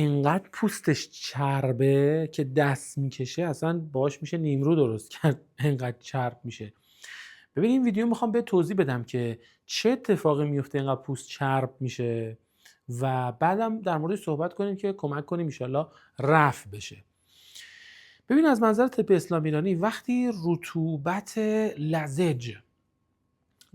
انقدر پوستش چربه که دست میکشه اصلا باش میشه نیمرو درست کرد، انقدر چرب میشه. ببین این ویدیو میخوام به توضیح بدم که چه اتفاقی میفته اینقدر پوست چرب میشه و بعدم در مورد صحبت کنیم که کمک کنیم انشالله رفع بشه. ببین از منظر طب اسلام ایرانی وقتی رطوبت لزج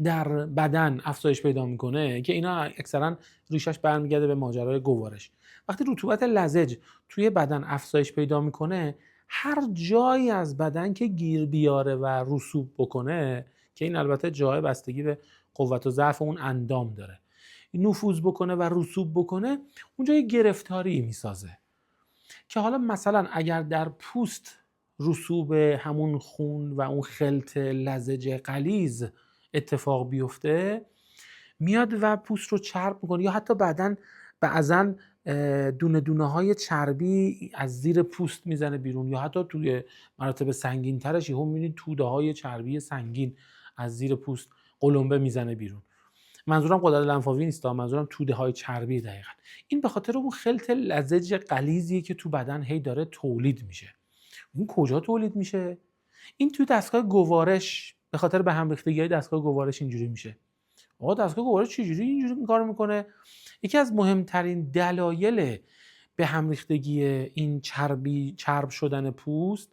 در بدن افزایش پیدا میکنه که اینا اکثرا ریشش برمیگرده به ماجرای گوارش، وقتی رطوبت لزج توی بدن افزایش پیدا میکنه هر جایی از بدن که گیر بیاره و رسوب بکنه، که این البته جای بستگی به قوت و ضعف اون اندام داره، نفوذ بکنه و رسوب بکنه اونجا یه گرفتاری میسازه که حالا مثلا اگر در پوست رسوب همون خون و اون خلط لزج غلیظ اتفاق بیفته میاد و پوست رو چرب میکنه، یا حتی بعضا دونه دونه های چربی از زیر پوست میزنه بیرون، یا حتی توی مراتب سنگین ترش هم میبینید توده های چربی سنگین از زیر پوست قلمبه میزنه بیرون. منظورم غدد لنفاوی نیست، منظورم توده های چربی. دقیقاً این به خاطر اون خلط لزج غلیظیه که تو بدن هی داره تولید میشه. این کجا تولید میشه؟ این توی دستگاه گوارش، به خاطر به هم ریختگی دستگاه گوارش اینجوری میشه. آقا دستگاه گوارش چجوری اینجوری کار میکنه؟ یکی از مهمترین دلایل به هم ریختگی این چرب شدن پوست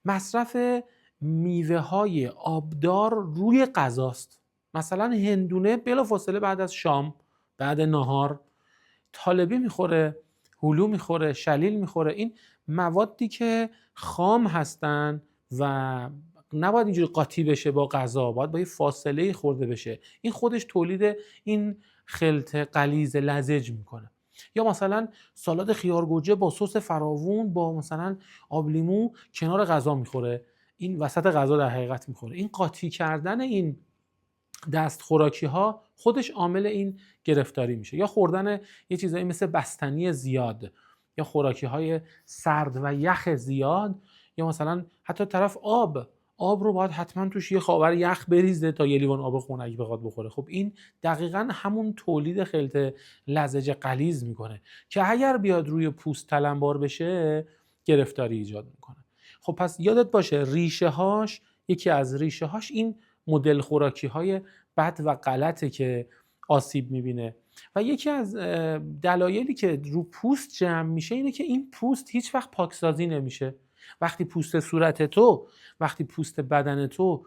مصرف میوه های آبدار روی غذاست. مثلا هندونه بلافاصله بعد از شام، بعد نهار طالبی میخوره، هلو میخوره، شلیل میخوره. این موادی که خام هستن و نباید اینجوری قاطی بشه با غذا، باید با یه فاصله خورده بشه. این خودش تولید این خلط غلیظ لزج میکنه. یا مثلا سالاد خیار گوجه با سس فراوون با مثلا آب لیمو کنار غذا میخوره، این وسط غذا در حقیقت میخوره. این قاطی کردن این دست خوراکی ها خودش عامل این گرفتاری میشه. یا خوردن یه چیزایی مثل بستنی زیاد، یا خوراکی های سرد و یخ زیاد، یا مثلا حتی طرف آب رو باید حتما توش یه خاور یخ بریزه تا یه لیوان آب خنک بخواد بخوره. خب این دقیقاً همون تولید خلط لزج غلیظ میکنه که اگر بیاد روی پوست تلمبار بشه گرفتاری ایجاد میکنه. خب پس یادت باشه یکی از ریشه هاش این مدل خوراکی های بد و غلطه که آسیب میبینه. و یکی از دلایلی که رو پوست جمع میشه اینه که این پوست هیچ وقت پاکسازی نمیشه. وقتی پوست صورت تو، وقتی پوست بدن تو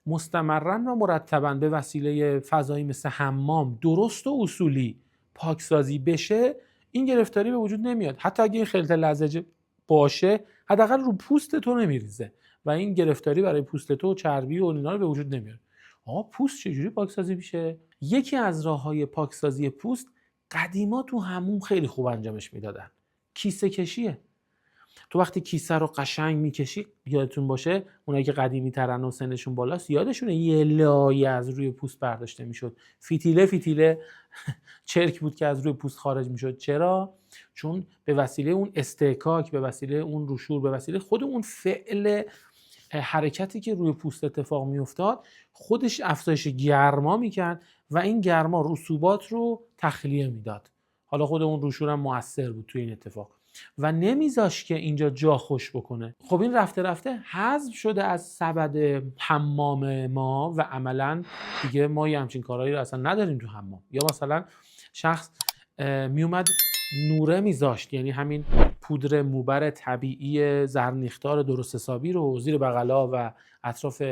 مستمرن و مرتباً به وسیله فضایی مثل حمام درست و اصولی پاکسازی بشه، این گرفتاری به وجود نمیاد. حتی اگه این خلط لزج باشه حداقل رو پوست تو نمیریزه و این گرفتاری برای پوست تو چربی و اینا رو به وجود نمیاره. پوست چجوری پاکسازی میشه؟ یکی از راه‌های پاکسازی پوست قدیما تو حموم خیلی خوب انجامش میدادن. کیسه کشیه. تو وقتی کیسه رو قشنگ میکشی، یادتون باشه اونایی که قدیمی ترن و سنشون بالاست یادشونه یه لایه از روی پوست برداشته میشد، فتیله چرک بود که از روی پوست خارج میشد. چرا؟ چون به وسیله اون استحکاک، به وسیله اون روشور، به وسیله خود اون فعل حرکتی که روی پوست اتفاق میافتاد خودش افزایش گرما میکرد و این گرما رسوبات رو تخلیه میداد. حالا خود اون روشور هم مؤثر بود توی این اتفاق و نمیذاش که اینجا جا خوش بکنه. خب این رفته رفته حذف شده از سبد حمام ما و عملا دیگه ما یه همچین کارهایی رو اصلا نداریم تو حمام. یا مثلا شخص میومد نوره میذاشت، یعنی همین پودر موبر طبیعی زرنیختار درست حسابی رو زیر بغلا و اطراف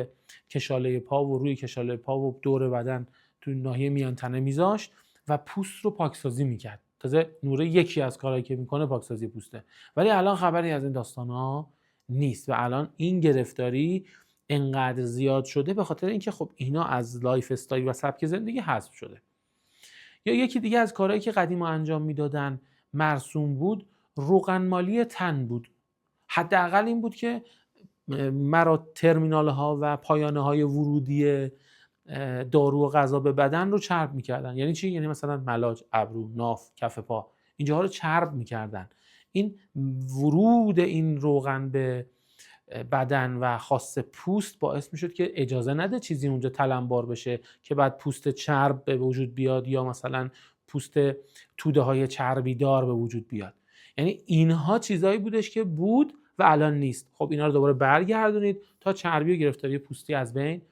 کشاله پا و روی کشاله پا و دور بدن تو ناحیه میان تنه میذاشت و پوست رو پاکسازی میکرد. تازه نوره یکی از کارهایی که میکنه پاکسازی پوسته. ولی الان خبری از این داستانا نیست و الان این گرفتاری انقدر زیاد شده به خاطر اینکه خب اینا از لایف استایل و سبک زندگی حذف شده. یا یکی دیگه از کارهایی که قدیما انجام میدادن مرسوم بود، روغنمالی تن بود. حداقل این بود که ترمینال ها و پایانه های ورودی دارو و غذا به بدن رو چرب میکردن. یعنی چی؟ یعنی مثلا ملاج، ابرو، ناف، کف پا، اینجاها رو چرب میکردن. این ورود این روغن به بدن و خاص پوست باعث میشد که اجازه نده چیزی اونجا تلمبار بشه که بعد پوست چرب به وجود بیاد یا مثلا پوست توده های چربی دار به وجود بیاد. یعنی اینها چیزایی بودش که بود و الان نیست. خب اینا رو دوباره برگردونید تا چربی و گرفتاری پوستی از بین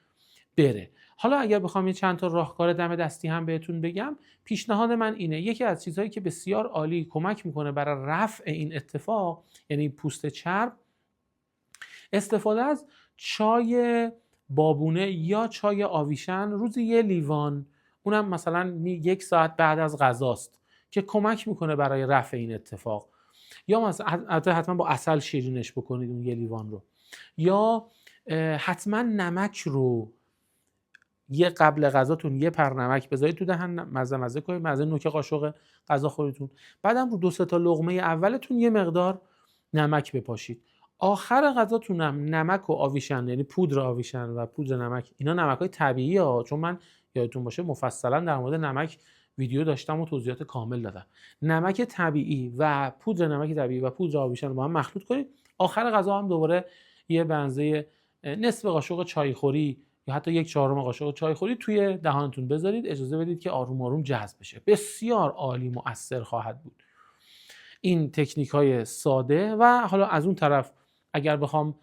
بره. حالا اگر بخوام یه چند تا راهکار دم دستی هم بهتون بگم، پیشنهاد من اینه: یکی از چیزهایی که بسیار عالی کمک میکنه برای رفع این اتفاق، یعنی پوست چرب، استفاده از چای بابونه یا چای آویشن روزی 1 لیوان، اونم مثلا 1 ساعت بعد از غذاست، که کمک میکنه برای رفع این اتفاق. یا مثلا حتما با عسل شیرینش بکنید اون 1 لیوان رو. یا حتما نمک رو قبل غذاتون 1 پر نمک بذارید تو دهن، مزه کنید، مزه نوک قاشق غذا خوریتون. بعدم رو 2-3 تا لقمه اولتون یه مقدار نمک بپاشید. آخر غذاتونم نمک و آویشن، یعنی پودر آویشن و پودر نمک، اینا نمک‌های طبیعیه ها، چون من یادتون باشه مفصلا در مورد نمک ویدیو داشتم و توضیحات کامل دادم. نمک طبیعی و پودر نمک طبیعی و پودر آویشن رو با هم مخلوط کنید. آخر غذا هم دوباره یه بنزه نصف قاشق چایخوری یا حتی 1/4 قاشق چایخوری توی دهانتون بذارید، اجازه بدید که آروم آروم جذب بشه. بسیار عالی مؤثر خواهد بود این تکنیک های ساده. و حالا از اون طرف اگر بخوام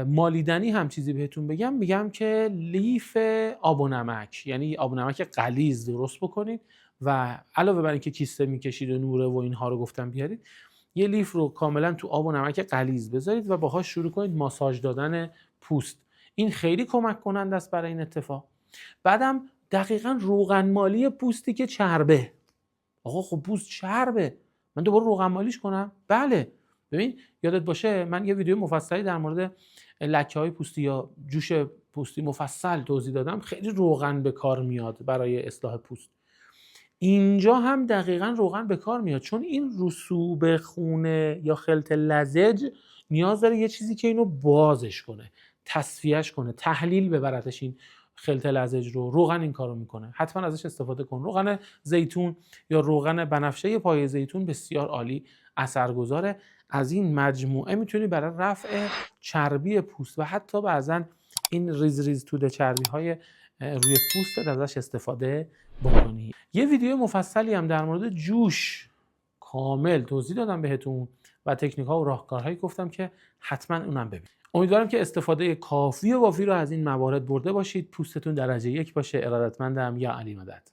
مالیدنی هم چیزی بهتون بگم، میگم که لیف آب و نمک، یعنی آب و نمک غلیظ درست بکنید و علاوه بر اینکه کیسه میکشید و نوره و اینها رو گفتم بیارید، یه لیف رو کاملا تو آب و نمک غلیظ بذارید و باهاش شروع کنید ماساژ دادن پوست. این خیلی کمک کننده است برای این اتفاق. بعدم دقیقاً روغن مالی پوستی که چربه. آقا خب پوست چربه، من دوباره روغن مالیش کنم؟ بله. ببین یادت باشه من یه ویدیو مفصلی در مورد لکه‌های پوستی یا جوش پوستی مفصل توضیح دادم. خیلی روغن به کار میاد برای اصلاح پوست. اینجا هم دقیقاً روغن به کار میاد، چون این رسوب خونه یا خلط لزج نیاز داره یه چیزی که اینو بازش کنه، تصفیهش کنه، تحلیل ببرتش این خلط لزج رو. روغن این کارو میکنه، حتما ازش استفاده کن. روغن زیتون یا روغن بنفشه پای زیتون بسیار عالی اثرگذاره. از این مجموعه میتونی برای رفع چربی پوست و حتی بعضن این ریز توده چربی های روی پوست ازش استفاده بکنی. یه ویدیو مفصلی هم در مورد جوش کامل توضیح دادم بهتون و تکنیک ها و راهکارهایی گفتم که حتما اونم ببینید. امیدوارم که استفاده کافی و وافی رو از این موارد برده باشید. پوستتون درجه 1 باشه. ارادتمندم. یا علی مدد.